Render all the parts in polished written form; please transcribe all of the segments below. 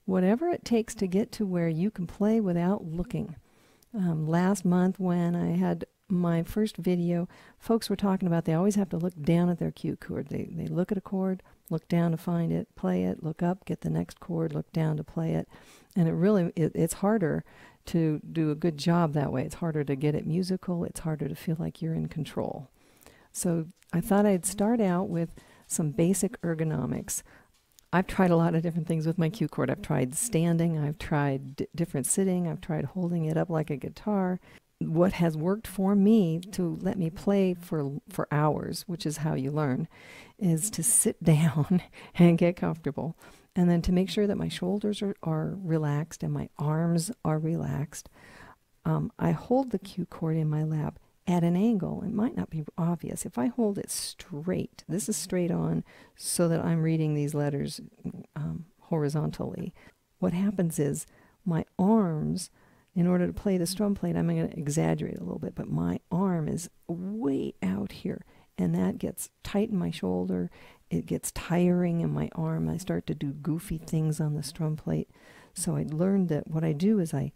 whatever it takes to get to where you can play without looking. Last month when I had my first video, folks were talking about they always have to look down at their Q chord. They look at a chord, look down to find it, play it, look up, get the next chord, look down to play it. And it's harder to do a good job that way. It's harder to get it musical. It's harder to feel like you're in control. So I thought I'd start out with some basic ergonomics. I've tried a lot of different things with my Q chord. I've tried standing, I've tried different sitting, I've tried holding it up like a guitar. What has worked for me to let me play for hours, which is how you learn, is to sit down and get comfortable. And then to make sure that my shoulders are relaxed and my arms are relaxed. I hold the Q chord in my lap at an angle. It might not be obvious. If I hold it straight, this is straight on so that I'm reading these letters horizontally. What happens is my arms, in order to play the strum plate, I'm going to exaggerate a little bit, but my arm is way out here, and that gets tight in my shoulder. It gets tiring in my arm. I start to do goofy things on the strum plate. So I learned that what I do is I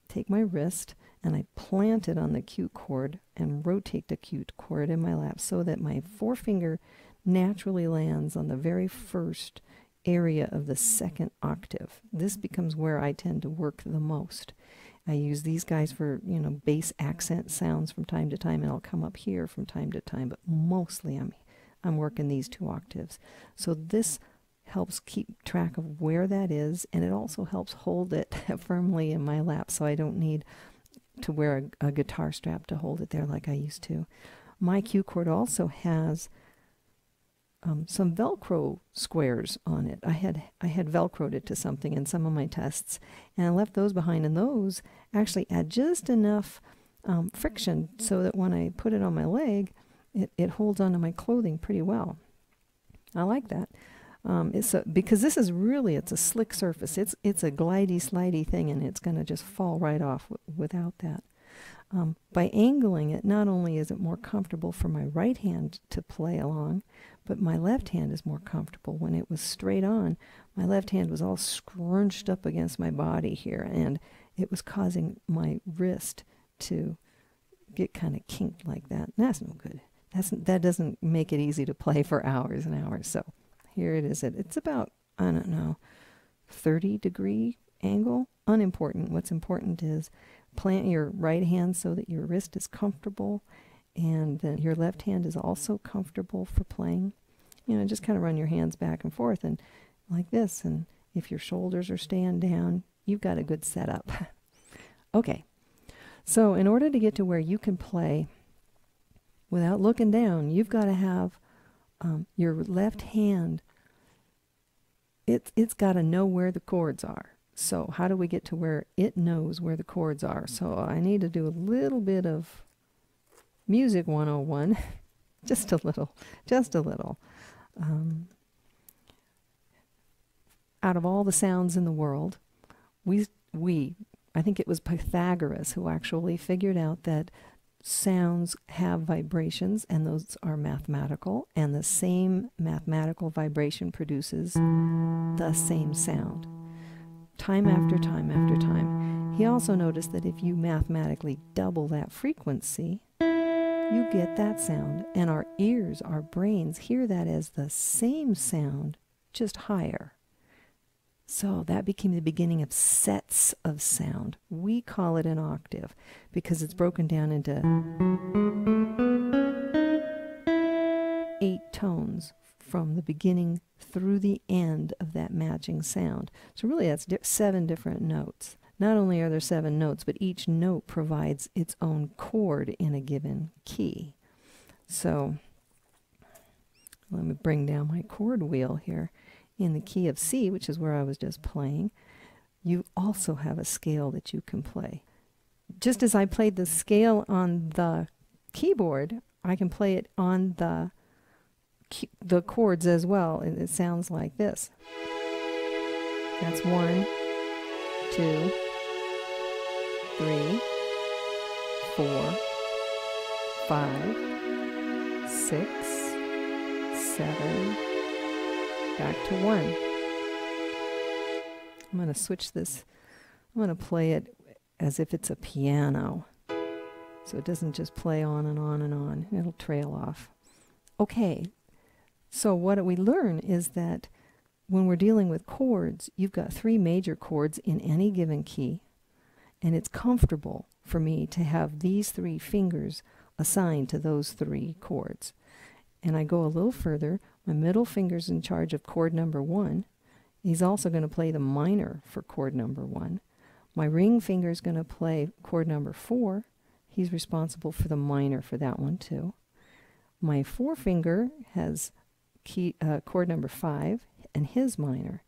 take my wrist and I plant it on the Q chord and rotate the Q chord in my lap so that my forefinger naturally lands on the very first area of the second octave. This becomes where I tend to work the most. I use these guys for, bass accent sounds from time to time, and I'll come up here from time to time, but mostly I'm working these 2 octaves. So this helps keep track of where that is, and it also helps hold it firmly in my lap so I don't need to wear a guitar strap to hold it there like I used to. My Q chord also has some Velcro squares on it. I had Velcroed it to something in some of my tests, and I left those behind, and those actually add just enough friction so that when I put it on my leg, it holds onto my clothing pretty well. I like that. Because this is really, it's a slick surface. It's a glidey, slidey thing, and it's going to just fall right off without that. By angling it, not only is it more comfortable for my right hand to play along, but my left hand is more comfortable. When it was straight on, my left hand was all scrunched up against my body here, and it was causing my wrist to get kind of kinked like that. And that's no good. That doesn't make it easy to play for hours and hours. So here it is. It's about, 30-degree angle. Unimportant. What's important is plant your right hand so that your wrist is comfortable, and then your left hand is also comfortable for playing. Just kind of run your hands back and forth and like this. And if your shoulders are staying down, you've got a good setup. Okay. So in order to get to where you can play without looking down, you've got to have your left hand, it's got to know where the chords are. So how do we get to where it knows where the chords are? So I need to do a little bit of Music 101, just a little. Out of all the sounds in the world, I think it was Pythagoras who actually figured out that sounds have vibrations, and those are mathematical, and the same mathematical vibration produces the same sound. Time after time after time. He also noticed that if you mathematically double that frequency, you get that sound, and our ears, our brains hear that as the same sound, just higher. So that became the beginning of sets of sound. We call it an octave because it's broken down into 8 tones from the beginning through the end of that matching sound. So really that's 7 different notes. Not only are there 7 notes, but each note provides its own chord in a given key. So let me bring down my chord wheel here. In the key of C, which is where I was just playing, you also have a scale that you can play. Just as I played the scale on the keyboard, I can play it on the chords as well. It sounds like this. That's 1, 2, 3, 4, 5, 6, 7, back to 1. I'm going to switch this. I'm going to play it as if it's a piano. So it doesn't just play on and on and on. It'll trail off. Okay, so what we learn is that when we're dealing with chords, you've got 3 major chords in any given key, and it's comfortable for me to have these 3 fingers assigned to those 3 chords. And I go a little further. My middle finger's in charge of chord number 1. He's also going to play the minor for chord number 1. My ring finger's going to play chord number 4. He's responsible for the minor for that one too. My forefinger has chord number 5 and his minor.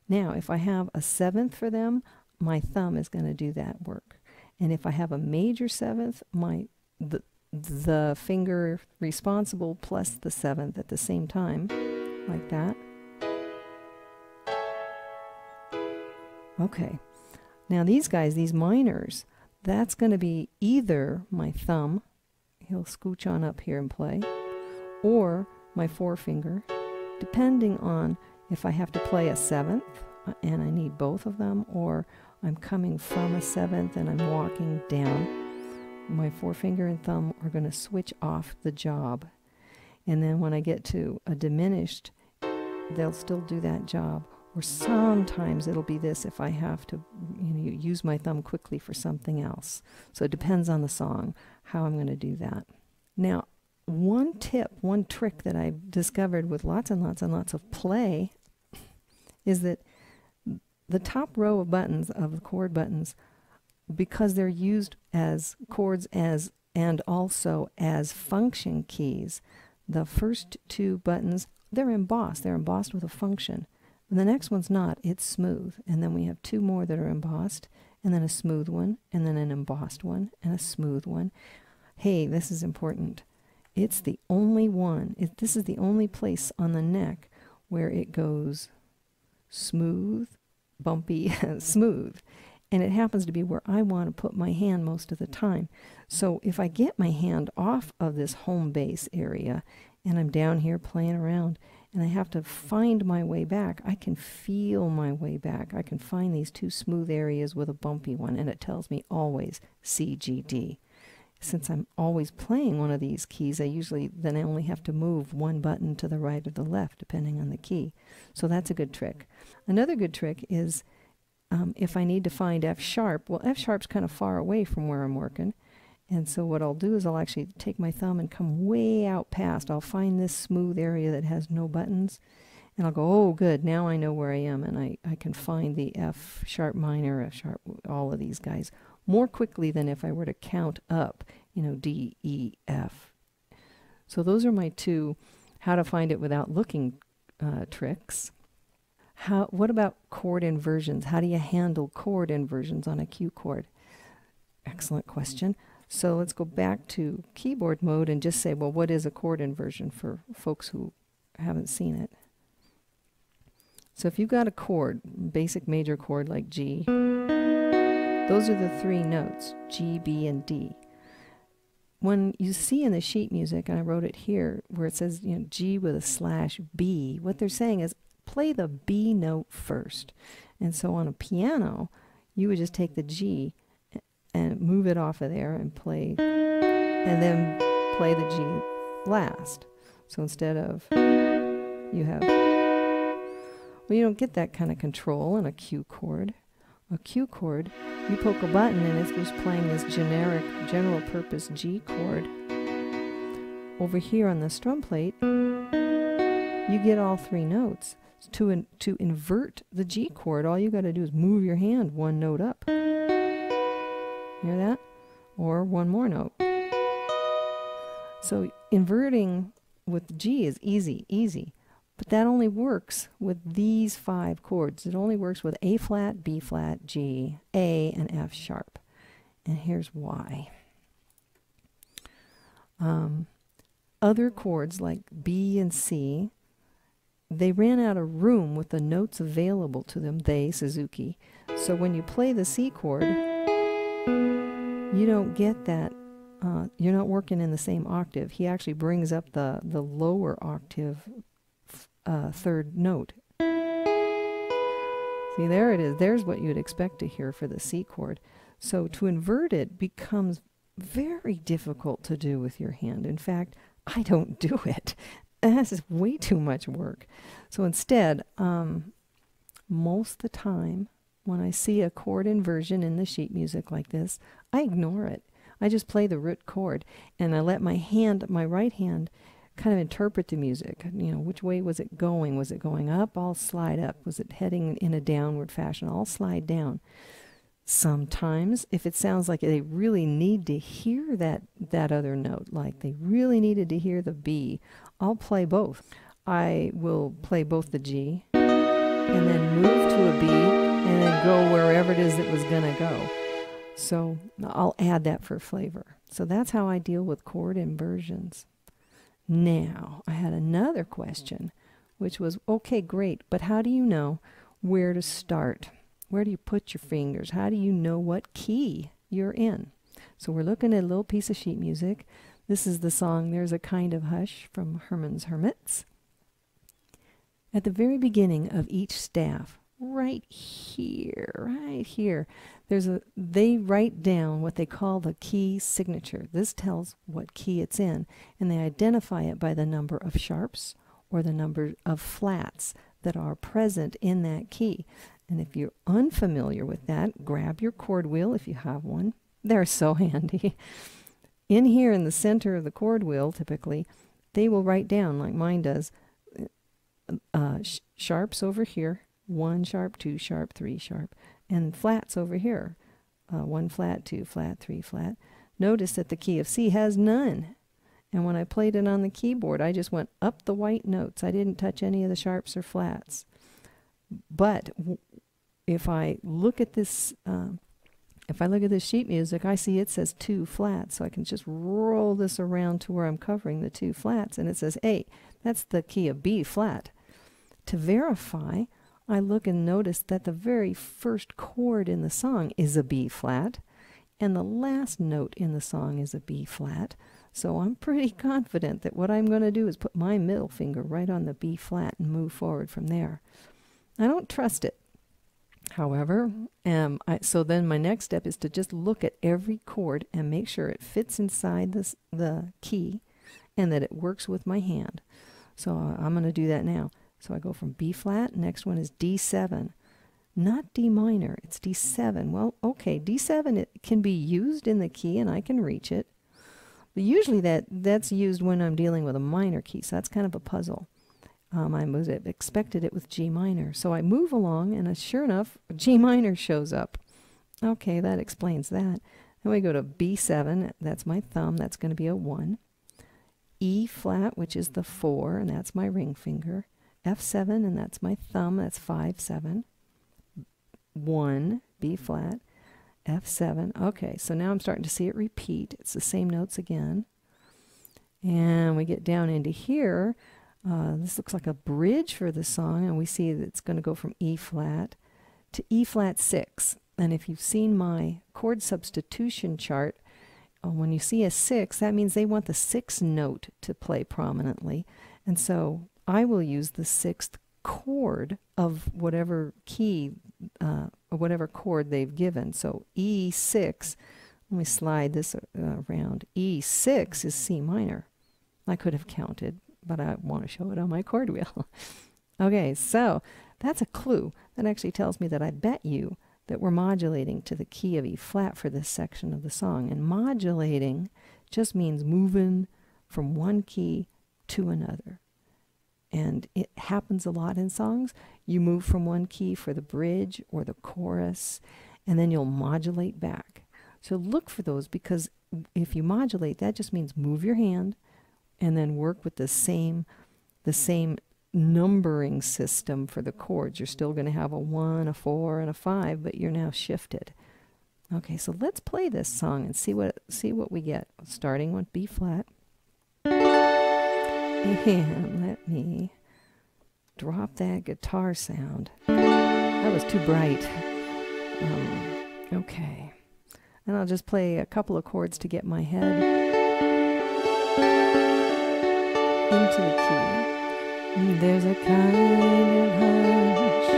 Now, if I have a 7th for them, my thumb is going to do that work. And if I have a major 7th, the finger responsible plus the 7th at the same time, like that. Okay. Now these guys, these minors, that's going to be either my thumb, he'll scooch on up here and play, or my forefinger, depending on if I have to play a 7th and I need both of them, or I'm coming from a 7th and I'm walking down. My forefinger and thumb are going to switch off the job. And then when I get to a diminished, they'll still do that job. Or sometimes it'll be this if I have to use my thumb quickly for something else. So it depends on the song, how I'm going to do that. Now, one tip, one trick that I've discovered with lots and lots and lots of play is that the top row of buttons, of the chord buttons, because they're used as chords and also as function keys, the first 2 buttons, they're embossed. They're embossed with a function. And the next one's not. It's smooth. And then we have 2 more that are embossed, and then a smooth one, and then an embossed one, and a smooth one. Hey, this is important. It's the only one. This is the only place on the neck where it goes smooth, bumpy, smooth. And it happens to be where I want to put my hand most of the time. So if I get my hand off of this home base area and I'm down here playing around and I have to find my way back, I can feel my way back. I can find these 2 smooth areas with a bumpy one, and it tells me always C, G, D. Since I'm always playing one of these keys, I only have to move 1 button to the right or the left, depending on the key. So that's a good trick. Another good trick is if I need to find F sharp, well, F sharp's kind of far away from where I'm working. And so what I'll do is I'll actually take my thumb and come way out past. I'll find this smooth area that has no buttons, and I'll go, oh, good, now I know where I am, and I can find the F sharp minor, F sharp, all of these guys, more quickly than if I were to count up, D, E, F. So those are my 2 how to find it without looking tricks. What about chord inversions? How do you handle chord inversions on a Q chord? Excellent question. So let's go back to keyboard mode and just say, well, what is a chord inversion for folks who haven't seen it? So if you've got a chord, basic major chord like G, those are the 3 notes, G, B, and D. When you see in the sheet music, and I wrote it here, where it says, G with a /B, what they're saying is play the B note first. And so on a piano, you would just take the G and move it off of there and play, and then play the G last. So instead of, you have, well, you don't get that kind of control in a Q chord. A Q chord, you poke a button and it's just playing this generic, general purpose G chord. Over here on the strum plate, you get all 3 notes. To invert the G chord, all you got to do is move your hand 1 note up. Hear that? Or 1 more note. So inverting with G is easy. But that only works with these 5 chords. It only works with A flat, B flat, G, A, and F sharp. And here's why. Other chords like B and C, they ran out of room with the notes available to them, they, Suzuki. So when you play the C chord, you don't get that, you're not working in the same octave. He actually brings up the lower octave 3rd note. See, there it is. There's what you'd expect to hear for the C chord. So to invert it becomes very difficult to do with your hand. In fact, I don't do it. This is way too much work. So instead, most of the time, when I see a chord inversion in the sheet music like this, I ignore it. I just play the root chord, and I let my right hand, kind of interpret the music. You know, which way was it going? Was it going up? I'll slide up. Was it heading in a downward fashion? I'll slide down. Sometimes, if it sounds like they really need to hear that other note, like they really needed to hear the B, I'll play both. I will play both the G and then move to a B and then go wherever it is that was going to go. So I'll add that for flavor. So that's how I deal with chord inversions. Now, I had another question, which was, okay, great, but how do you know where to start? Where do you put your fingers? How do you know what key you're in? So we're looking at a little piece of sheet music. This is the song There's a Kind of Hush from Herman's Hermits. At the very beginning of each staff, right here, they write down what they call the key signature. This tells what key it's in, and they identify it by the number of sharps or the number of flats that are present in that key. And if you're unfamiliar with that, grab your chord wheel if you have one. They're so handy. In here in the center of the chord wheel, typically, they will write down, like mine does, sharps over here, 1 sharp, 2 sharp, 3 sharp, and flats over here, 1 flat, 2 flat, 3 flat. Notice that the key of C has none. And when I played it on the keyboard, I just went up the white notes. I didn't touch any of the sharps or flats. But if I look at this, sheet music, I see it says 2 flats. So I can just roll this around to where I'm covering the 2 flats, and it says A. That's the key of B flat. To verify, I look and notice that the very first chord in the song is a B flat, and the last note in the song is a B flat. So I'm pretty confident that what I'm going to do is put my middle finger right on the B flat and move forward from there. I don't trust it. However, so then my next step is to just look at every chord and make sure it fits inside the key and that it works with my hand. So I'm going to do that now. So I go from B flat, next one is D7. Not D minor, it's D7. Well, okay, D7 it can be used in the key and I can reach it. But usually that's used when I'm dealing with a minor key, so that's kind of a puzzle. I was expected it with G minor. So I move along, and sure enough, G minor shows up. Okay, that explains that. Then we go to B7, that's my thumb, that's going to be a 1. E flat, which is the 4, and that's my ring finger. F7, and that's my thumb, that's 5, 7. 1, B flat, F7. Okay, so now I'm starting to see it repeat. It's the same notes again. And we get down into here. This looks like a bridge for the song, and we see that it's going to go from E flat to E flat 6. And if you've seen my chord substitution chart, when you see a 6, that means they want the 6th note to play prominently. And so I will use the 6th chord of whatever key, or whatever chord they've given. So E6, let me slide this around. E6 is C minor. I could have counted, but I want to show it on my chord wheel. Okay, so that's a clue. That actually tells me that I bet you that we're modulating to the key of E flat for this section of the song. And modulating just means moving from one key to another. And it happens a lot in songs. You move from one key for the bridge or the chorus, and then you'll modulate back. So look for those, because if you modulate, that just means move your hand and then work with the same numbering system for the chords. You're still going to have a 1, a 4, and a 5, but you're now shifted. Okay, so let's play this song and see what we get. Starting with B flat. And let me drop that guitar sound. That was too bright. Okay. And I'll just play a couple of chords to get my head into the key. There's a kind of hush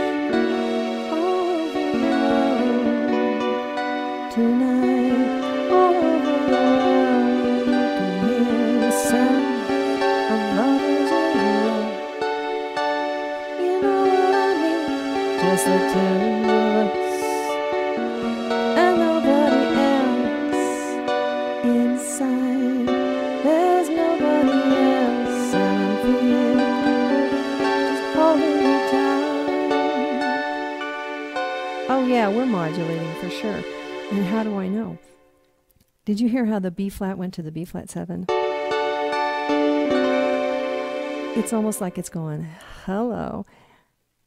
of us and nobody else inside. There's nobody else, and I'm feeling just holding you tight. Oh yeah, we're modulating for sure. And how do I know? Did you hear how the B flat went to the B flat 7? It's almost like it's going, hello.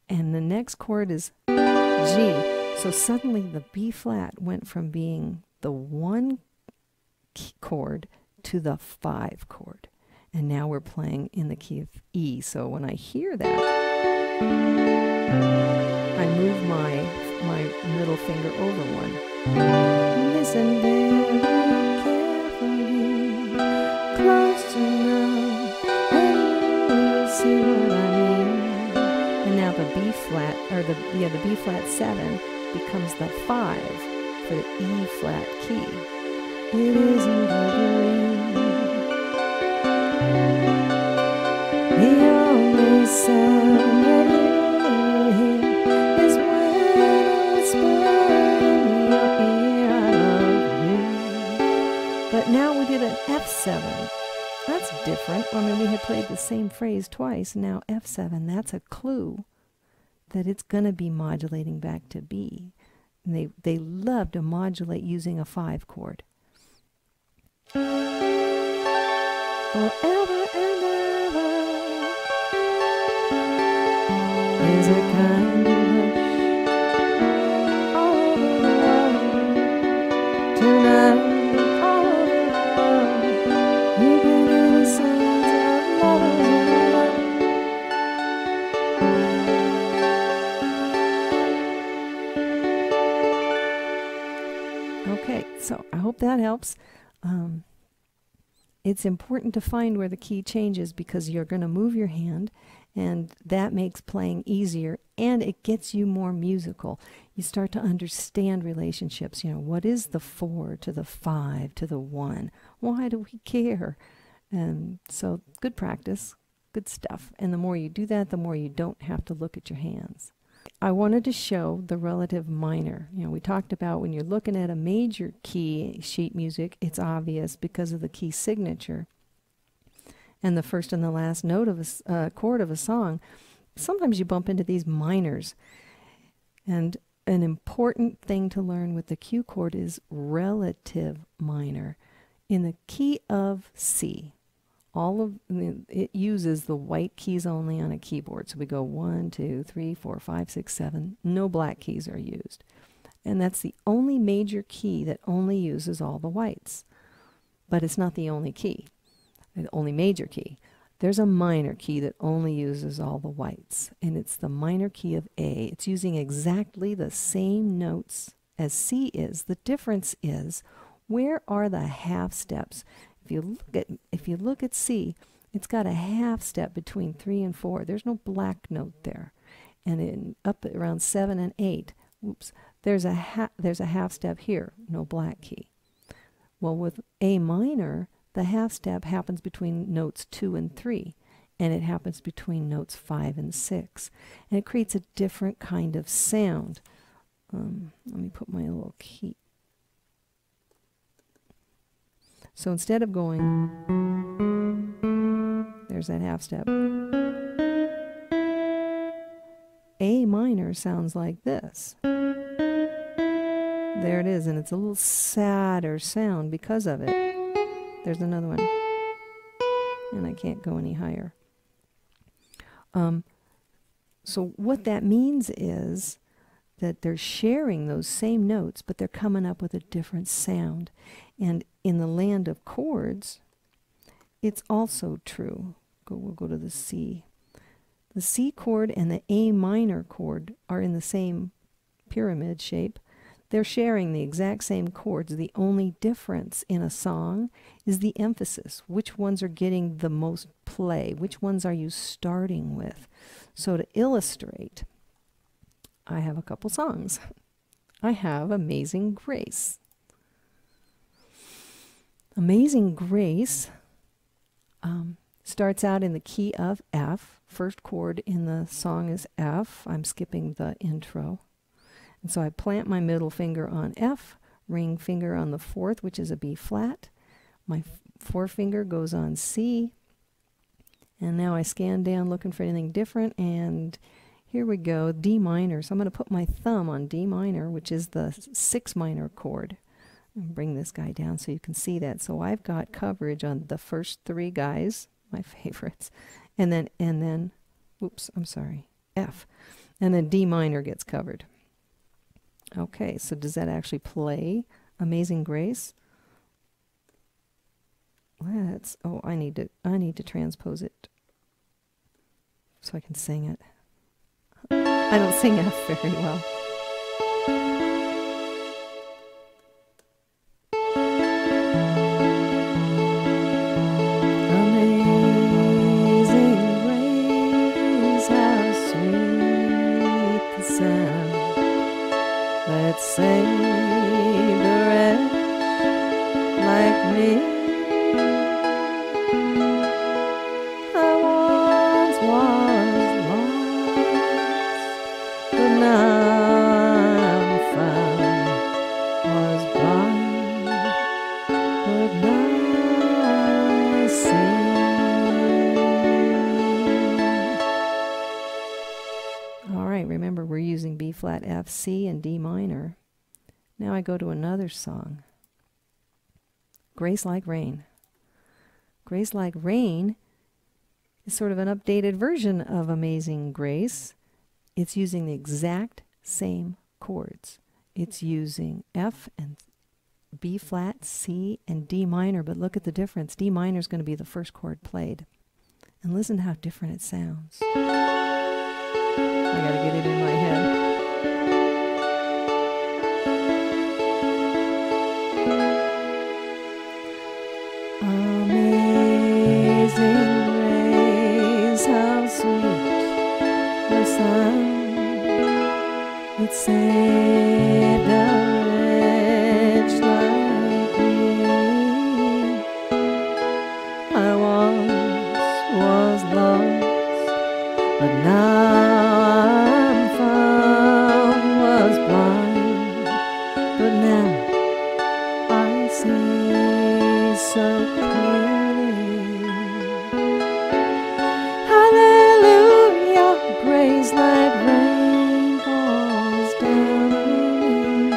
And the next chord is G. So suddenly the B flat went from being the 1 chord to the 5 chord. And now we're playing in the key of E. So when I hear that, I move my middle finger over one. Listen very carefully, close to now, and you'll see what I mean. And now the B flat, or the B flat 7 becomes the 5 for the E flat key. It isn't the green, the only sound that you hear is when I whisper in your ear, I love you. But now we did an F7. That's different. I mean, we had played the same phrase twice. Now F7, that's a clue that it's going to be modulating back to B. And they love to modulate using a 5 chord. Forever and ever is a kind of hush all over the world. Tonight, all over the world, you can hear the sounds of lovers in love. Okay, so I hope that helps. It's important to find where the key changes because you're going to move your hand, and that makes playing easier, and it gets you more musical. You start to understand relationships. You know, what is the 4 to the 5 to the 1? Why do we care? And so good practice, good stuff. And the more you do that, the more you don't have to look at your hands. I wanted to show the relative minor. You know, we talked about when you're looking at a major key sheet music, it's obvious because of the key signature and the first and the last note of a chord of a song. Sometimes you bump into these minors. And an important thing to learn with the Q chord is relative minor. In the key of C, it uses the white keys only on a keyboard. So we go 1, 2, 3, 4, 5, 6, 7. No black keys are used. And that's the only major key that only uses all the whites. But it's not the only key, the only major key. There's a minor key that only uses all the whites. And it's the minor key of A. It's using exactly the same notes as C is. The difference is, where are the half steps? If you look at C, it's got a half step between 3 and 4. There's no black note there. And up at around 7 and 8, oops, there's a half step here, no black key. Well, with A minor, the half step happens between notes 2 and 3, and it happens between notes 5 and 6. And it creates a different kind of sound. Let me put my little key. So instead of going, there's that half step. A minor sounds like this. There it is, and it's a little sadder sound because of it. There's another one. And I can't go any higher. So what that means is that they're sharing those same notes, but they're coming up with a different sound. And in the land of chords, it's also true. We'll go to the C. The C chord and the A minor chord are in the same pyramid shape. They're sharing the exact same chords. The only difference in a song is the emphasis. Which ones are getting the most play? Which ones are you starting with? So to illustrate, I have a couple songs. I have Amazing Grace. Amazing Grace starts out in the key of F. First chord in the song is F. I'm skipping the intro. And so I plant my middle finger on F, ring finger on the 4th, which is a B flat. My forefinger goes on C. And now I scan down looking for anything different, and here we go, D minor. So I'm going to put my thumb on D minor, which is the 6 minor chord. And bring this guy down so you can see that. So I've got coverage on the first 3 guys, my favorites, and then, oops, I'm sorry, F. And then D minor gets covered. Okay, so does that actually play Amazing Grace? Let's, oh, I need to transpose it so I can sing it. I don't sing F very well. Amazing grace, how sweet the sound that saved a wretch like me. I once was lost, but now I'm found. Was blind, but now I see. All right, remember we're using B flat, F, C, and D minor. Now I go to another song. Grace Like Rain. Grace Like Rain is sort of an updated version of Amazing Grace. It's using the exact same chords. It's using F and B flat, C, and D minor, but look at the difference. D minor is going to be the first chord played. And listen to how different it sounds. I got to get it in my head. Amazing grace, how sweet the sound that saved a wretch like me. I once was lost, but now I'm found. Was blind, but now I see so clearly. Hallelujah, grace like rain falls down on me.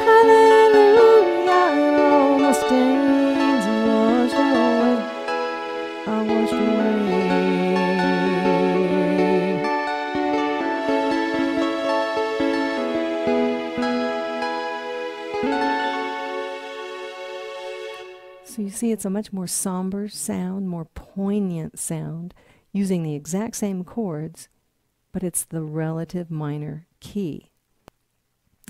Hallelujah, all my stains are washed away. Are washed away. So you see, it's a much more somber sound, more poignant sound, using the exact same chords, but it's the relative minor key.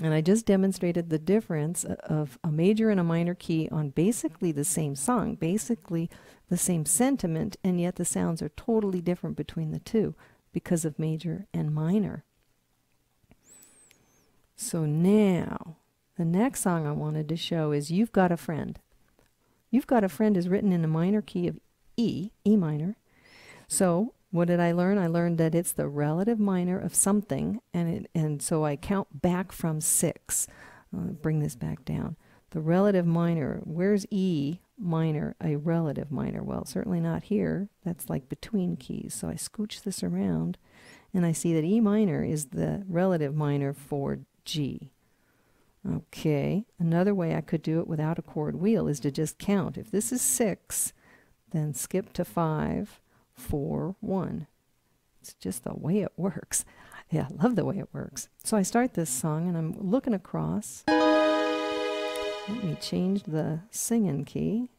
And I just demonstrated the difference of a major and a minor key on basically the same song, basically the same sentiment, and yet the sounds are totally different between the two because of major and minor. So now, the next song I wanted to show is You've Got a Friend. You've Got a Friend is written in a minor key of E, E minor. So what did I learn? I learned that it's the relative minor of something, and so I count back from 6. Bring this back down. The relative minor, where's E minor, a relative minor? Well, certainly not here. That's like between keys. So I scooch this around, and I see that E minor is the relative minor for G. Okay, another way I could do it without a chord wheel is to just count. If this is 6, then skip to 5, 4, 1. It's just the way it works. Yeah, I love the way it works. So I start this song and I'm looking across. Let me change the singing key.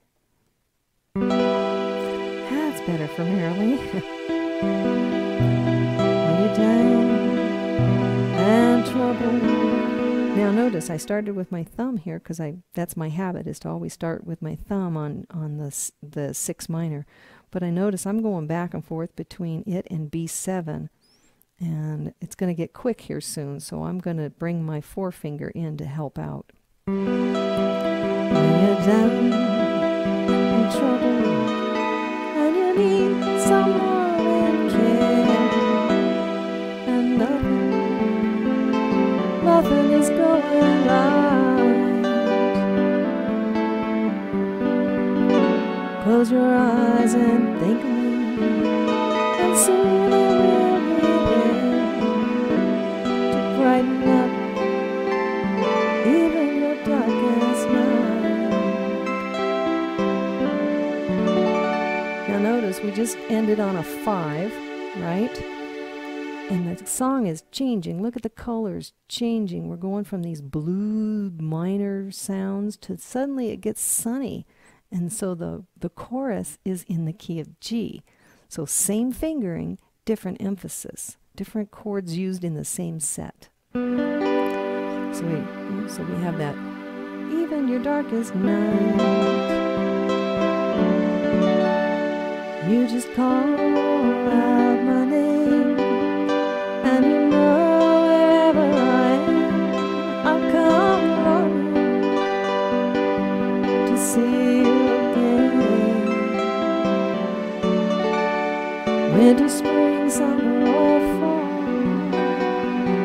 That's better for Marilee. When you're down and trouble. Now notice I started with my thumb here because that's my habit, is to always start with my thumb on the 6 minor. But I notice I'm going back and forth between it and B7, and it's going to get quick here soon, so I'm going to bring my forefinger in to help out. When you're down in trouble and you need someone in care, and nothing nothing is going right. Close your eyes and think of me, and soon I will be there to brighten up even your darkest night. Now notice we just ended on a 5, right? And the song is changing. Look at the colors changing. We're going from these blue minor sounds to suddenly it gets sunny. And so the chorus is in the key of G. So same fingering, different emphasis. Different chords used in the same set. So we have that. Even your darkest night, you just call out my name. And you know wherever I am, I'll come running to see you again. Winter, spring, summer, or fall,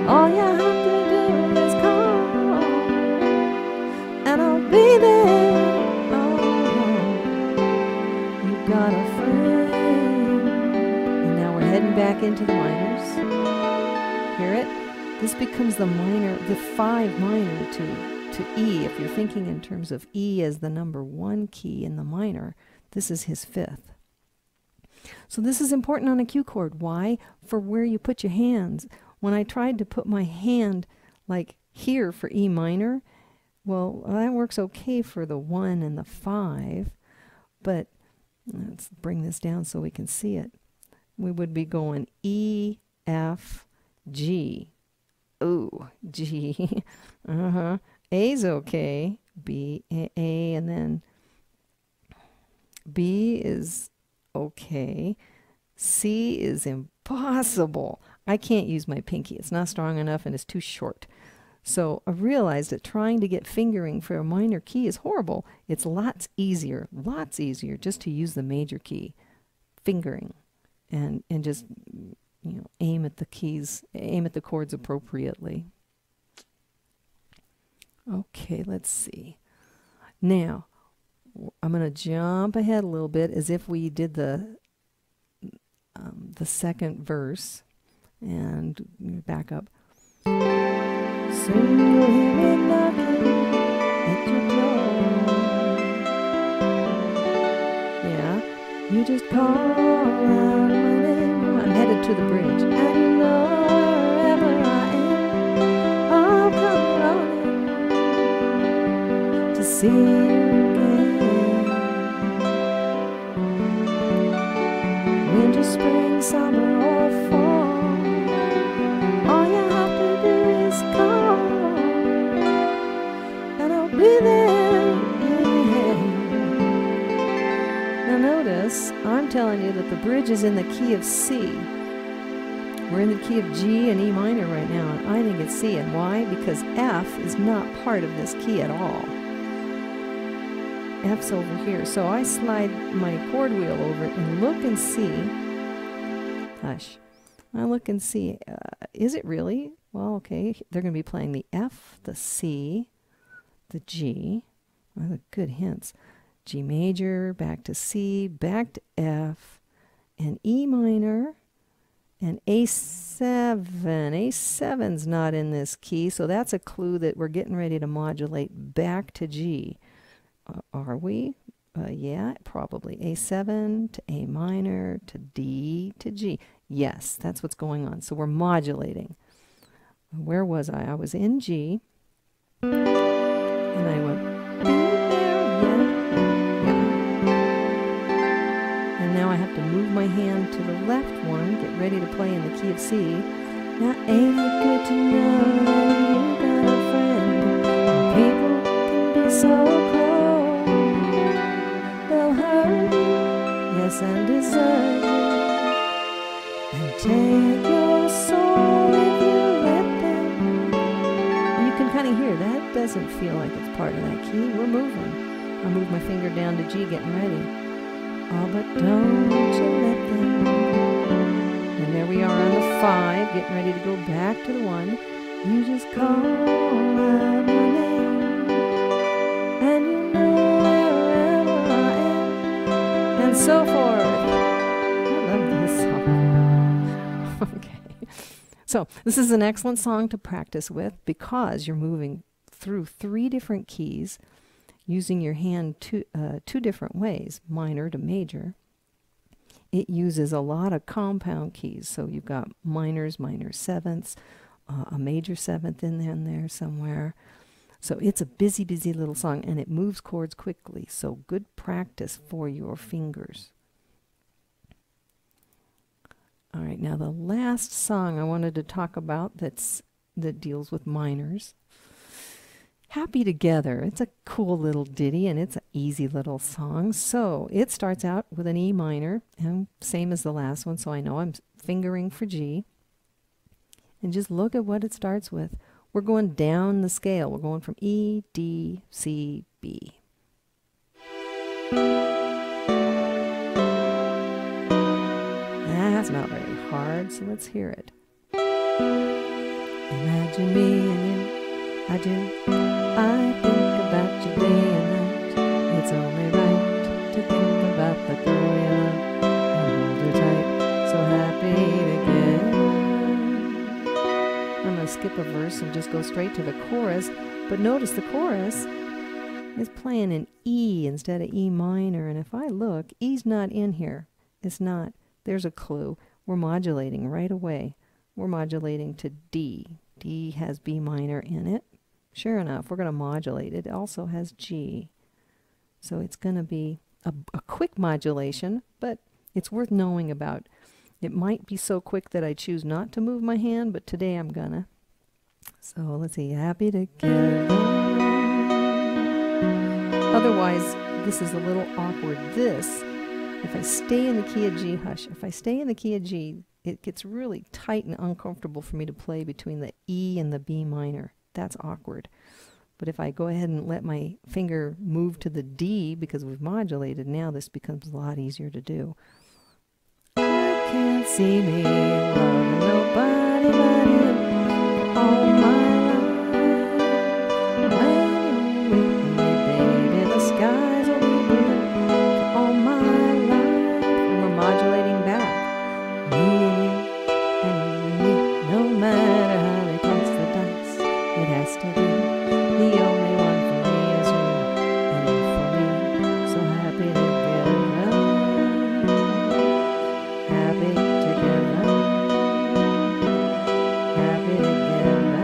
all you have to do is call, and I'll be there. Oh, you got a friend. And now we're heading back into the minors. Hear it? This becomes the minor, the 5 minor to E. If you're thinking in terms of E as the number 1 key in the minor, this is his 5th. So this is important on a Q chord. Why? For where you put your hands. When I tried to put my hand like here for E minor, well, that works okay for the 1 and the 5, but let's bring this down so we can see it. We would be going E, F, G. Ooh, G. A's okay. B, A, and then B is okay. C is impossible. I can't use my pinky. It's not strong enough and it's too short. So I realized that trying to get fingering for a minor key is horrible. It's lots easier just to use the major key fingering and just aim at the keys, aim at the chords appropriately. Okay, let's see. Now, I'm going to jump ahead a little bit as if we did the second verse, and back up. Soon you'll hear me knocking at your door. Yeah, you just call out my name. I'm headed to the bridge. And you know wherever I am, I'll come running to see you again. Winter, spring, summer, or fall, all you have to do is call, and I'll be there. Yeah. Now notice, I'm telling you that the bridge is in the key of C. We're in the key of G and E minor right now, and I think it's C. And why? Because F is not part of this key at all. F's over here. So I slide my chord wheel over and look and see. Hush. I look and see. Is it really? Well, okay. They're going to be playing the F, the C, the G. Well, those are good hints. G major, back to C, back to F, and E minor, and A7. A7's not in this key, so that's a clue that we're getting ready to modulate back to G. Are we? Yeah, probably. A7 to A minor to D to G. Yes, that's what's going on. So we're modulating. Where was I? I was in G. And I went, yeah. And now I have to move my hand to the left one, get ready to play in the key of C. Now ain't it good to know that you got a friend? People can be so cold. Yes, and desert you, and take your soul if you let them. And you can kind of hear that doesn't feel like it's part of that key. We're moving. I move my finger down to G, getting ready. Oh, but don't you let them. And there we are on the 5, getting ready to go back to the 1. You just call out my name, and you know wherever I am, and so forth. I love this song. Okay. So this is an excellent song to practice with because you're moving through 3 different keys using your hand two different ways, minor to major. It uses a lot of compound keys. So you've got minors, minor sevenths, a major seventh in there somewhere. So it's a busy, busy little song, and it moves chords quickly. So good practice for your fingers. All right, now the last song I wanted to talk about that deals with minors. Happy Together. It's a cool little ditty, and it's an easy little song. So it starts out with an E minor, and same as the last one, so I know I'm fingering for G. And just look at what it starts with. We're going down the scale. We're going from E, D, C, B. That's not very hard, so let's hear it. Imagine me and you, I do. I think about you day and night. It's only right to think about the girl you love and hold her tight. So happy together. I'm going to skip a verse and just go straight to the chorus. But notice the chorus is playing in E instead of E minor. And if I look, E's not in here. It's not. There's a clue. We're modulating right away. We're modulating to D. D has B minor in it. Sure enough, we're going to modulate. It also has G. So it's going to be a quick modulation, but it's worth knowing about. It might be so quick that I choose not to move my hand, but today I'm gonna. So let's see, happy together. Otherwise, this is a little awkward. This, if I stay in the key of G, hush, if I stay in the key of G, it gets really tight and uncomfortable for me to play between the E and the B minor. That's awkward. But if I go ahead and let my finger move to the D, because we've modulated, now this becomes a lot easier to do. I can't see me loving nobody but you all my life. When you're with me, baby, the skies will be blue all my life. And we're modulating back. Me and you, no matter how they toss the dice, it has to be the only one for me is you, and you for me. So happy together, happy together, happy together.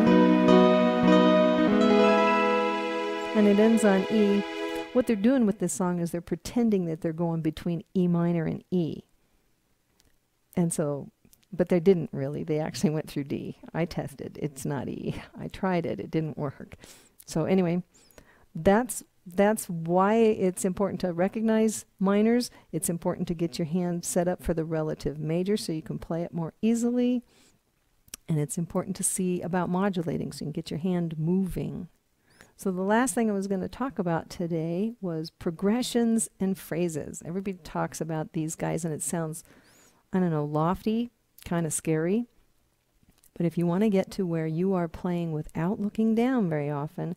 And it ends on E. What they're doing with this song is they're pretending that they're going between E minor and E. And so, but they didn't really. They actually went through D. I tested. It's not E. I tried it. It didn't work. So anyway, that's why it's important to recognize minors. It's important to get your hand set up for the relative major so you can play it more easily. And it's important to see about modulating so you can get your hand moving. So the last thing I was going to talk about today was progressions and phrases. Everybody talks about these guys and it sounds, I don't know, lofty, kind of scary. But if you want to get to where you are playing without looking down very often,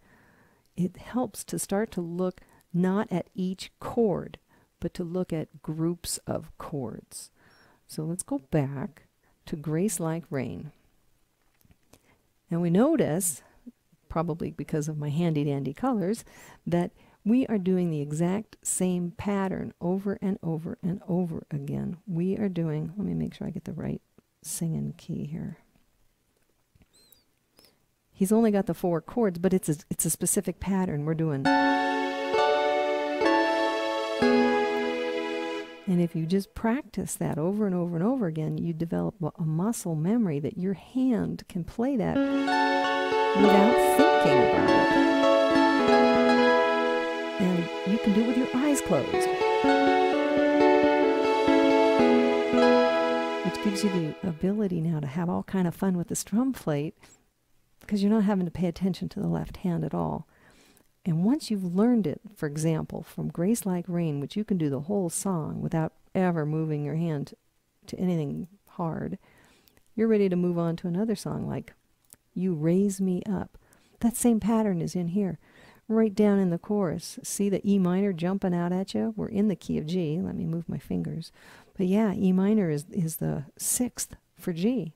it helps to start to look not at each chord, but to look at groups of chords. So let's go back to Grace Like Rain. And we notice, probably because of my handy-dandy colors, that we are doing the exact same pattern over and over and over again. We are doing, let me make sure I get the right singing key here. He's only got the 4 chords, but it's a specific pattern we're doing. And if you just practice that over and over and over again, you develop a muscle memory that your hand can play that without thinking about it. And you can do it with your eyes closed. Which gives you the ability now to have all kind of fun with the strum plate because you're not having to pay attention to the left hand at all. And once you've learned it, for example, from Grace Like Rain, which you can do the whole song without ever moving your hand to anything hard, you're ready to move on to another song like You raise me up. That same pattern is in here. Right down in the chorus. See the E minor jumping out at you? We're in the key of G. Let me move my fingers. But yeah, E minor is the 6th for G.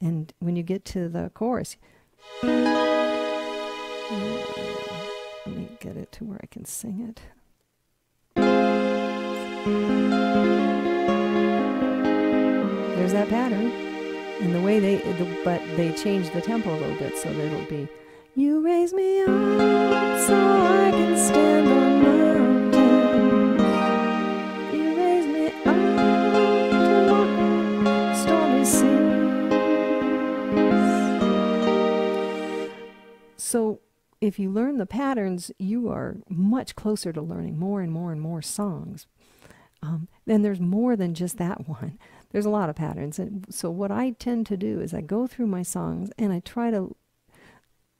And when you get to the chorus, let me get it to where I can sing it. There's that pattern. And the way but they changed the tempo a little bit so that it'll be, you raise me up so I can stand on mountains. You raise me up to walk on stormy seas. So if you learn the patterns, you are much closer to learning more and more and more songs. Then there's more than just that one. There's a lot of patterns. And so what I tend to do is I go through my songs and I try to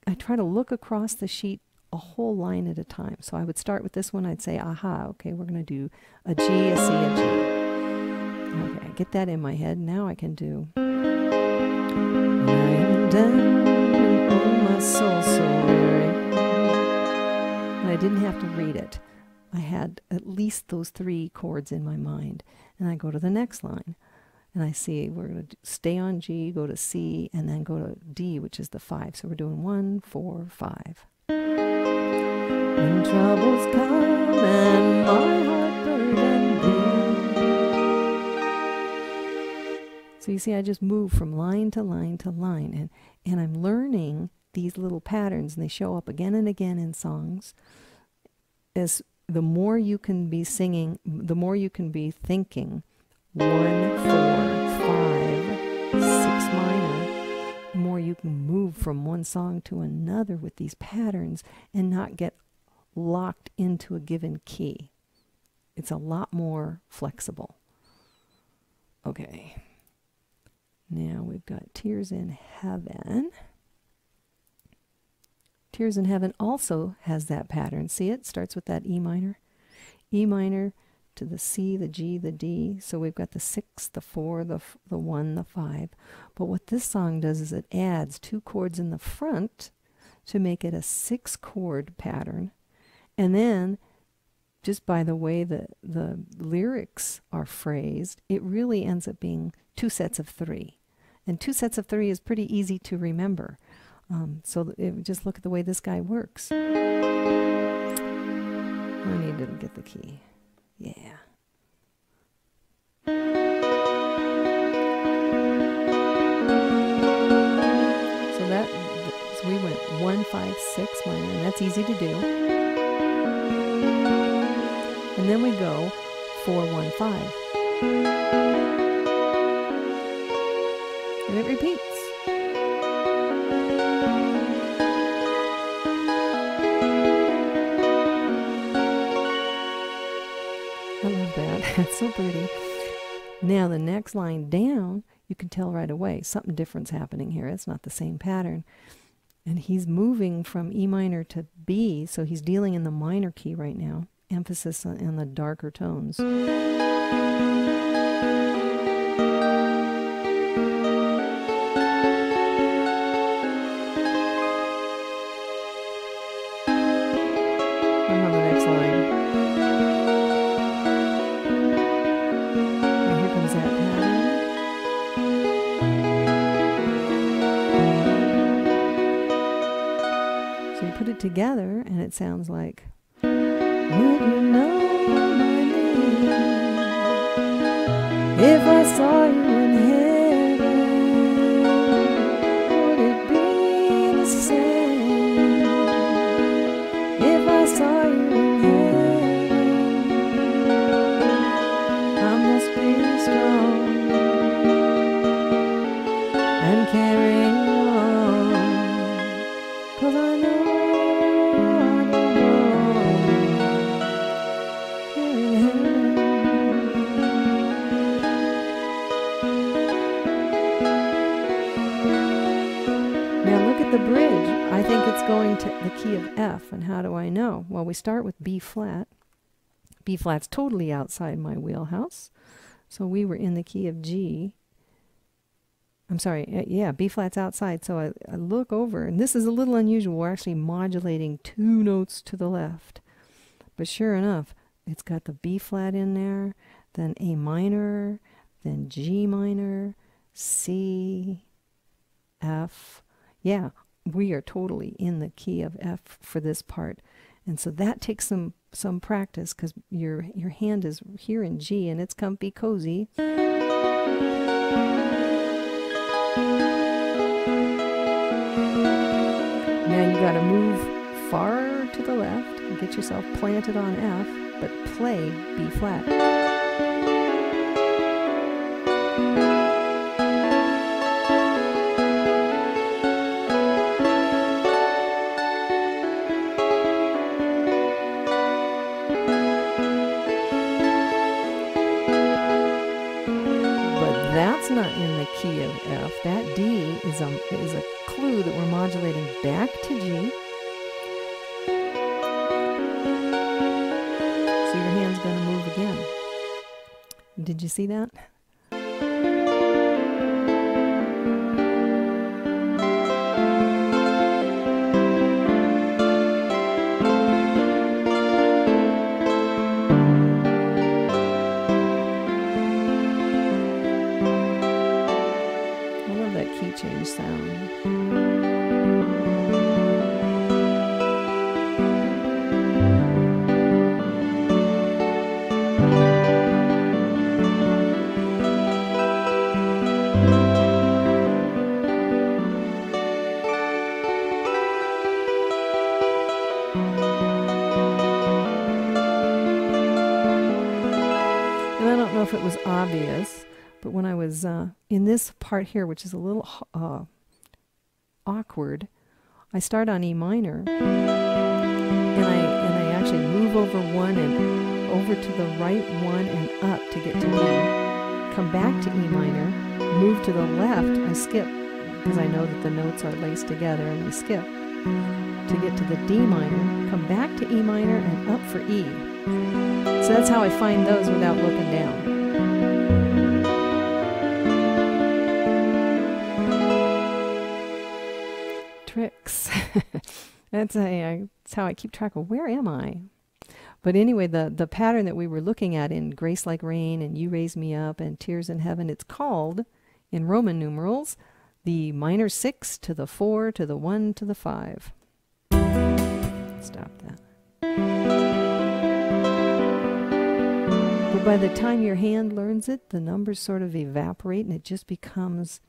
look across the sheet a whole line at a time. So I would start with this one. I'd say, aha, okay, we're going to do a G, a C, a G. Okay, I get that in my head. Now I can do, when I am down and oh, my soul so weary. And I didn't have to read it. I had at least those 3 chords in my mind. And I go to the next line. And I see we're going to stay on G, go to C, and then go to D, which is the 5. So we're doing 1, 4, 5. When troubles come and my heart burden dim. So you see, I just move from line to line to line. And I'm learning these little patterns, and they show up again and again in songs. As the more you can be singing, the more you can be thinking, 1, 4, 5, 6 minor, the more you can move from one song to another with these patterns and not get locked into a given key. It's a lot more flexible. Okay. Now we've got Tears in Heaven. Tears in Heaven also has that pattern. See it? Starts with that E minor. E minor to the C, the G, the D. So we've got the 6, the 4, the 1, the 5. But what this song does is it adds 2 chords in the front to make it a 6-chord pattern. And then, just by the way the lyrics are phrased, it really ends up being 2 sets of 3. And 2 sets of 3 is pretty easy to remember. Just look at the way this guy works. I need to get the key. Yeah. So we went 1, 5, 6 minor, and that's easy to do. And then we go 4, 1, 5. And it repeats. I love that. That's so pretty. Now the next line down, you can tell right away something different's happening here. It's not the same pattern. And he's moving from E minor to B, so he's dealing in the minor key right now. Emphasis on the darker tones. Together, and it sounds like, would you know my name if I saw you in heaven? Would it be the same if I saw you in heaven? I must be strong and carry on, 'cause I know. The bridge, I think it's going to the key of F, and how do I know? Well, we start with B flat. B flat's totally outside my wheelhouse, so we were in the key of G, I'm sorry, yeah, B flat's outside. So I look over, and this is a little unusual. We're actually modulating 2 notes to the left. But sure enough, it's got the B flat in there, then A minor, then G minor, C, F. Yeah, we are totally in the key of F for this part. And so that takes some practice, because your hand is here in G, and it's comfy cozy. Now you got to move far to the left and get yourself planted on F, but play B flat. But that's not in the key of F. That D is a clue that we're modulating back to G. So your hand's going to move again. Did you see that? I love that key change sound. And I don't know if it was obvious, but when I was in this part here, which is a little awkward, I start on E minor, and I actually move over 1 and over to the right 1 and up to get to D. Come back to E minor, move to the left. I skip, because I know that the notes are laced together, and we skip to get to the D minor. Come back to E minor and up for E. So that's how I find those without looking down. Tricks. That's how I keep track of where am I. But anyway, the pattern that we were looking at in Grace Like Rain and You Raise Me Up and Tears in Heaven, it's called, in Roman numerals, the minor 6 to the 4 to the 1 to the 5. Stop that. But by the time your hand learns it, the numbers sort of evaporate, and it just becomes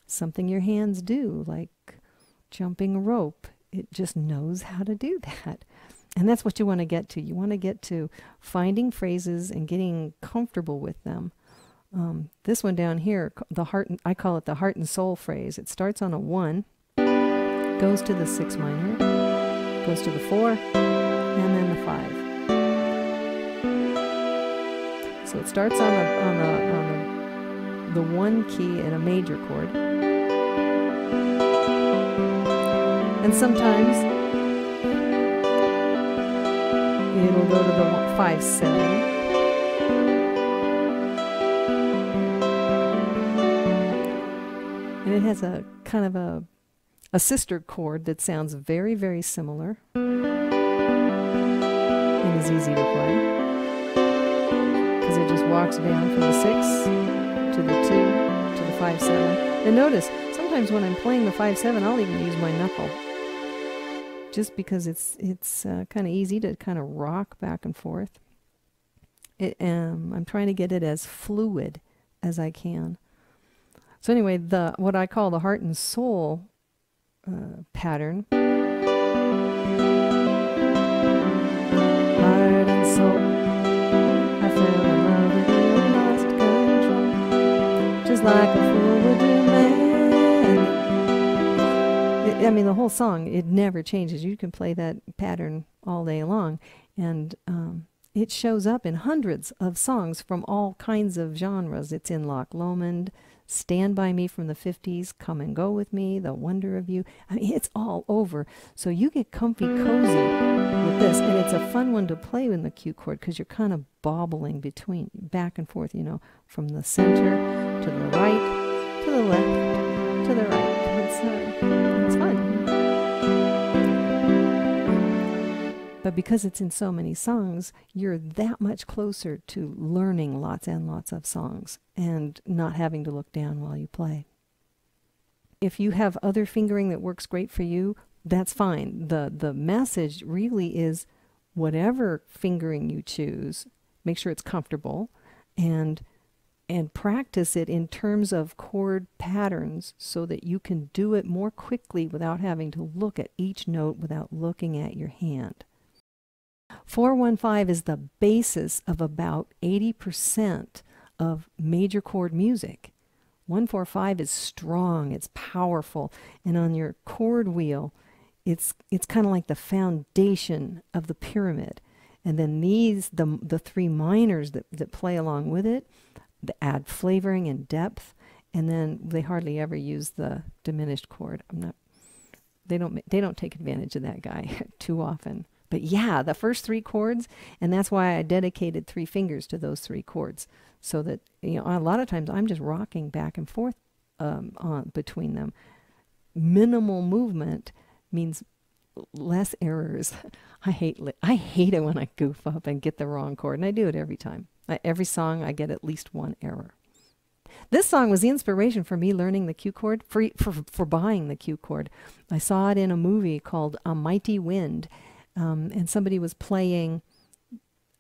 something your hands do, like jumping rope. It just knows how to do that. And that's what you want to get to. You want to get to finding phrases and getting comfortable with them. This one down here, I call it the heart and soul phrase. It starts on a 1, goes to the 6 minor, goes to the 4, and then the 5. So it starts on the 1 key in a major chord. And sometimes it'll go to the 5/7. And it has a kind of a sister chord that sounds very, very similar and is easy to play, because it just walks down from the 6 to the 2 to the 5/7. And notice, sometimes when I'm playing the 5/7, I'll even use my knuckle, just because it's kind of easy to kind of rock back and forth. I'm trying to get it as fluid as I can. So anyway, what I call the heart and soul pattern. Heart and soul, I fell in love with you and lost control, just like a fool would do, man. I mean, the whole song, it never changes. You can play that pattern all day long, and it shows up in hundreds of songs from all kinds of genres. It's in Loch Lomond, Stand By Me from the 50s, Come and Go With Me, The Wonder of You. I mean, it's all over. So you get comfy cozy with this, and it's a fun one to play in the Q chord, because you're kind of bobbling back and forth, you know, from the center to the right to the left, to the right. It's fun. But because it's in so many songs, you're that much closer to learning lots and lots of songs and not having to look down while you play. If you have other fingering that works great for you, that's fine. The message really is whatever fingering you choose, make sure it's comfortable and practice it in terms of chord patterns so that you can do it more quickly without having to look at each note without looking at your hand. 4-1-5 is the basis of about 80% of major chord music. 1-4-5 is strong, it's powerful, and on your chord wheel, it's kind of like the foundation of the pyramid. And then the three minors that play along with it, add flavoring and depth, and then they hardly ever use the diminished chord. They don't take advantage of that guy too often. But yeah, the first three chords, and that's why I dedicated 3 fingers to those 3 chords, so that, you know, a lot of times I'm just rocking back and forth between them. Minimal movement means less errors. I hate it when I goof up and get the wrong chord, and I do it every time. Every song I get at least 1 error. This song was the inspiration for me learning the Q chord, for buying the Q chord. I saw it in a movie called A Mighty Wind, and somebody was playing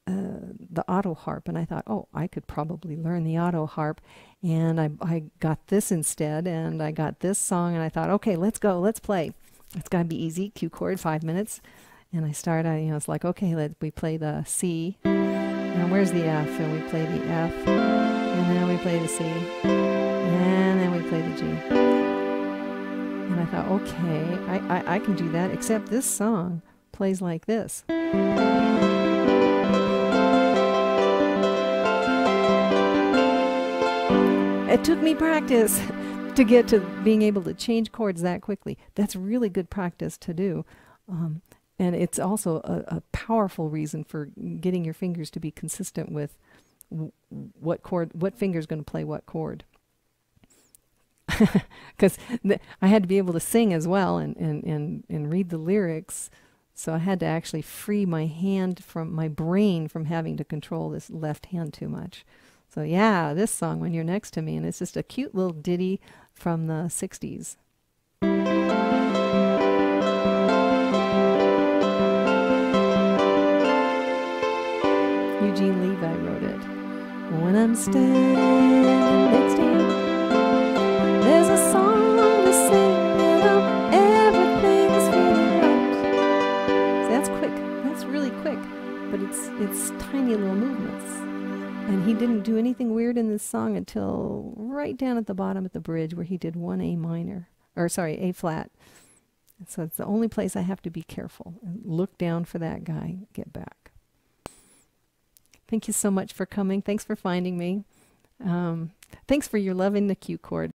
the auto harp, and I thought, oh, I could probably learn the auto harp, and I got this instead, and I got this song, and I thought, okay, let's go, let's play. It's got to be easy, Q chord, 5 minutes. And I started, you know, it's like, okay, we play the C. Now where's the F? And we play the F. And then we play the C. And then we play the G. And I thought, okay, I can do that, except this song plays like this. It took me practice to get to being able to change chords that quickly. That's really good practice to do. And it's also a powerful reason for getting your fingers to be consistent with what finger's going to play what chord. Because I had to be able to sing as well and read the lyrics, so I had to actually free my brain from having to control this left hand too much. So yeah, this song, When You're Next to Me, and it's just a cute little ditty from the 60s. Eugene Levi wrote it. When I'm standing next to you, there's a song to sing, you know, everything's feeling right. So that's quick. That's really quick, but it's tiny little movements. And he didn't do anything weird in this song until right down at the bottom at the bridge, where he did 1 A minor, or sorry, A flat. And so it's the only place I have to be careful and look down for that guy, get back. Thank you so much for coming. Thanks for finding me. Thanks for your love in the Q chord.